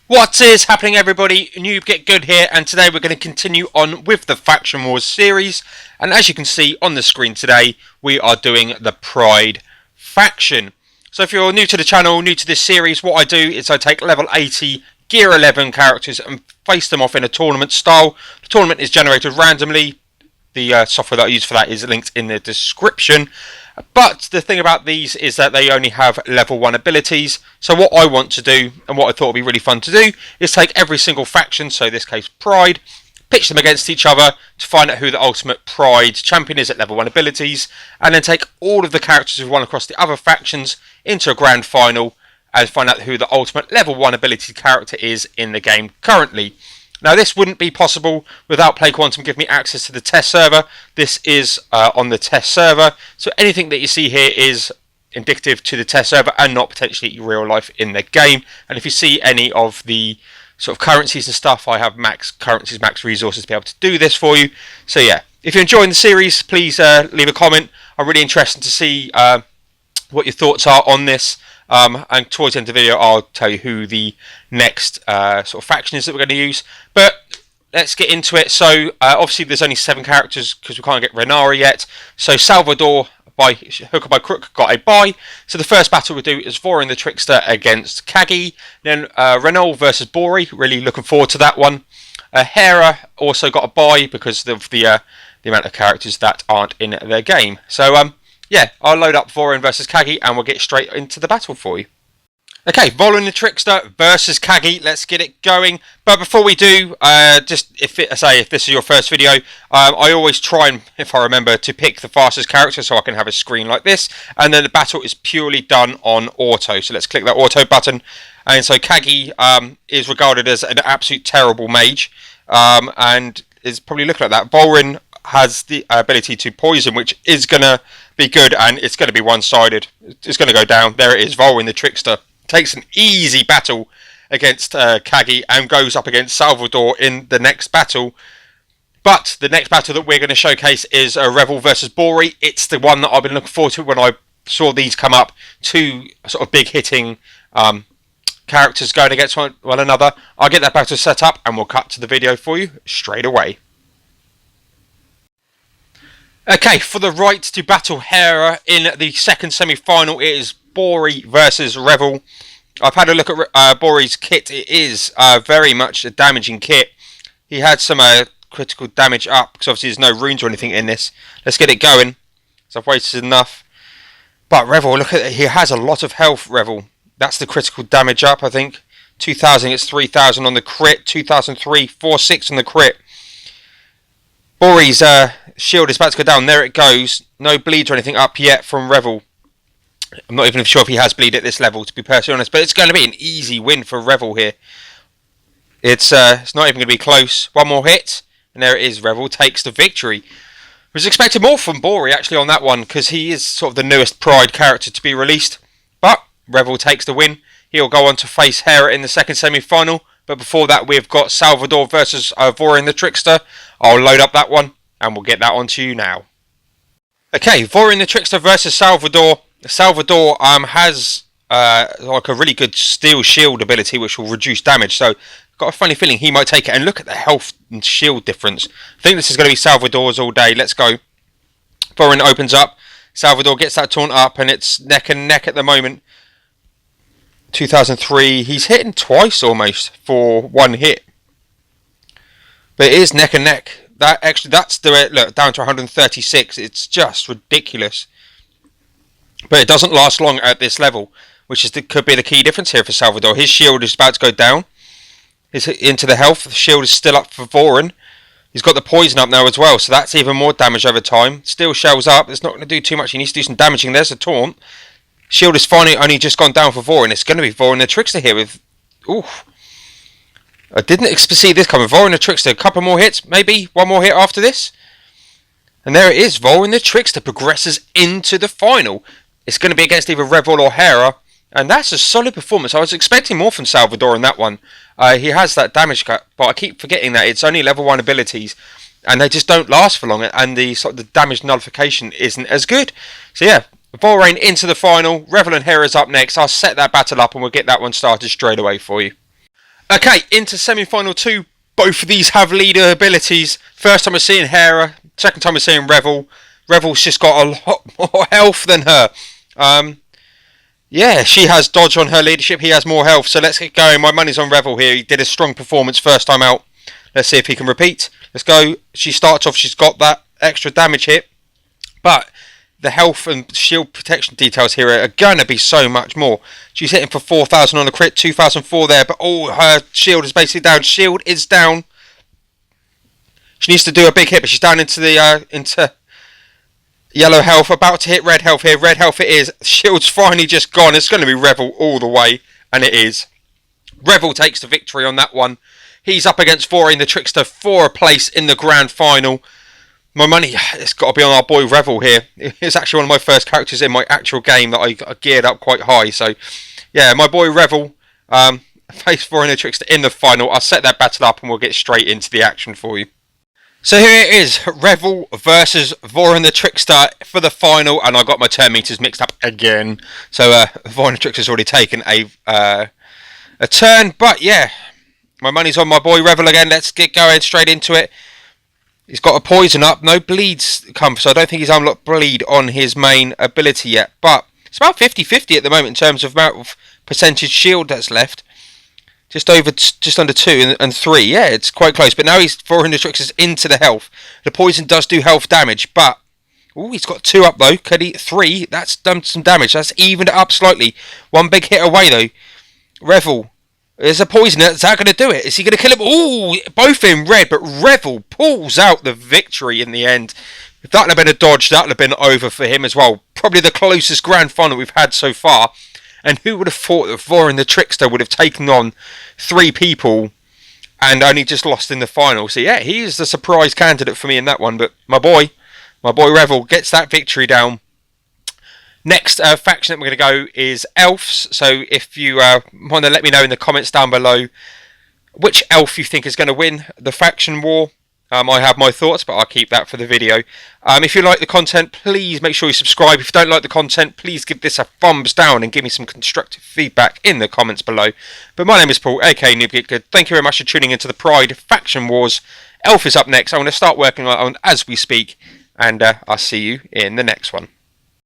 What is happening, everybody? Noob Get Good here, and today we're going to continue on with the Faction Wars series. And as you can see on the screen today, we are doing the Pride faction. So if you're new to the channel, new to this series, what I do is I take level 80 Gear 11 characters and face them off in a tournament style. The tournament is generated randomly. The software that I use for that is linked in the description. But the thing about these is that they only have level 1 abilities. So what I want to do, and what I thought would be really fun to do, is take every single faction, so in this case Pride, pitch them against each other to find out who the ultimate Pride champion is at level 1 abilities, and then take all of the characters we've won across the other factions into a grand final and find out who the ultimate level 1 ability character is in the game currently. Now, this wouldn't be possible without Play Quantum giving me access to the test server. This is on the test server, so anything that you see here is indicative to the test server and not potentially real life in the game. And if you see any of the sort of currencies and stuff, I have max currencies, max resources to be able to do this for you. So yeah, if you're enjoying the series, please leave a comment. I'm really interested to see what your thoughts are on this. And towards the end of the video, I'll tell you who the next sort of faction is that we're going to use. But let's get into it. So obviously there's only 7 characters because we can't get Renara yet. So Salvador, by hook or by crook, got a bye. So the first battle we'll do is Vorin the Trickster against Kagi. Then Renault versus Bori. Really looking forward to that one. Hera also got a bye because of the amount of characters that aren't in their game. So yeah, I'll load up Vorin versus Kagi and we'll get straight into the battle for you. Okay, Vorin the Trickster versus Kagi. Let's get it going. But before we do, just if this is your first video, I always try and, if I remember, to pick the fastest character so I can have a screen like this. And then the battle is purely done on auto. So let's click that auto button. And so Kagi is regarded as an absolute terrible mage, and is probably looking like that. Vorin has the ability to poison, which is going to be good, and it's going to be one-sided. It's going to go down. There it is. Vorin the Trickster takes an easy battle against Kagi and goes up against Salvador in the next battle. But the next battle that we're going to showcase is Revel versus Bori. It's the one that I've been looking forward to when I saw these come up. 2 sort of big hitting characters going against one another. I'll get that battle set up and we'll cut to the video for you straight away. Okay, for the right to battle Hera in the second semi-final, it is Bori versus Revel. I've had a look at Bori's kit. It is very much a damaging kit. He had some critical damage up, because obviously there's no runes or anything in this. Let's get it going, so I've wasted enough. But Revel, look at it. He has a lot of health, Revel. That's the critical damage up, I think. 2,000, it's 3,000 on the crit. 2,003, 4,600 on the crit. Bori's shield is about to go down. There it goes. No bleeds or anything up yet from Revel. I'm not even sure if he has bleed at this level, to be perfectly honest. But it's going to be an easy win for Revel here. It's not even going to be close. One more hit, and there it is. Revel takes the victory. I was expecting more from Bori actually on that one, because he is sort of the newest Pride character to be released. But Revel takes the win. He'll go on to face Hera in the second semi-final. But before that, we've got Salvador versus Vorin the Trickster. I'll load up that one, and we'll get that onto you now. Okay, Vorin the Trickster versus Salvador. Salvador has like a really good steel shield ability, which will reduce damage. So, I've got a funny feeling he might take it. And look at the health and shield difference. I think this is going to be Salvador's all day. Let's go. Vorin opens up. Salvador gets that taunt up, and it's neck and neck at the moment. 2003, he's hitting twice almost for one hit. But it is neck and neck. That's the look, down to 136. It's just ridiculous. But it doesn't last long at this level, which could be the key difference here for Salvador. His shield is about to go down. He's into the health. The shield is still up for Vorin. He's got the poison up now as well, so that's even more damage over time. Still shells up. It's not going to do too much. He needs to do some damaging. There's a taunt. Shield is finally only just gone down for Vorin. It's going to be Vorin the Trickster here with... Oof. I didn't see this coming. Vorin the Trickster. A couple more hits. Maybe one more hit after this. And there it is. Vorin the Trickster progresses into the final. It's going to be against either Revel or Hera. And that's a solid performance. I was expecting more from Salvador in that one. He has that damage cut. But I keep forgetting that it's only level 1 abilities. And they just don't last for long. And the damage nullification isn't as good. So yeah. Vorin into the final. Revel and Hera's up next. I'll set that battle up and we'll get that one started straight away for you. Okay, into semi-final 2. Both of these have leader abilities. First time we're seeing Hera. Second time we're seeing Revel. Revel's just got a lot more health than her. Yeah, she has dodge on her leadership. He has more health. So let's get going. My money's on Revel here. He did a strong performance first time out. Let's see if he can repeat. Let's go. She starts off. She's got that extra damage hit. But the health and shield protection details here are going to be so much more. She's hitting for 4,000 on the crit. 2,004 there. But her shield is basically down. Shield is down. She needs to do a big hit. But she's down into the into yellow health, about to hit red health here. Red health it is. Shield's finally just gone. It's going to be Revel all the way. And it is. Revel takes the victory on that one. He's up against Voreen the Trickster for a place in the grand final. My money, it's got to be on our boy Revel here. It's actually one of my first characters in my actual game that I geared up quite high. So, yeah, my boy Revel faced Voreen the Trickster in the final. I'll set that battle up and we'll get straight into the action for you. So here it is, Revel versus Voreen the Trickster for the final, and I got my turn meters mixed up again. So Voreen the Trickster's already taken a turn, but yeah, my money's on my boy Revel again. Let's get going straight into it. He's got a poison up, no bleeds come, so I don't think he's unlocked bleed on his main ability yet, but it's about 50-50 at the moment in terms of amount of percentage shield that's left. Just under 2 and 3. Yeah, it's quite close. But now he's 400 tricks into the health. The poison does do health damage, but he's got 2 up though. Could he 3? That's done some damage. That's evened it up slightly. One big hit away though. Revel. There's a poisoner. Is that going to do it? Is he going to kill him? Ooh, both in red, but Revel pulls out the victory in the end. If that had been a dodge, that would have been over for him as well. Probably the closest grand final we've had so far. And who would have thought that Voreen the Trickster would have taken on 3 people and only just lost in the final? So yeah, he is the surprise candidate for me in that one. But my boy Revel gets that victory down. Next faction that we're going to go is Elves. So if you want to let me know in the comments down below which elf you think is going to win the faction war. I have my thoughts, but I'll keep that for the video. If you like the content, please make sure you subscribe. If you don't like the content, please give this a thumbs down and give me some constructive feedback in the comments below. But my name is Paul, aka NoobGetGood. Thank you very much for tuning into the Pride Faction Wars. Elf is up next. I'm going to start working on as we speak, and I'll see you in the next one.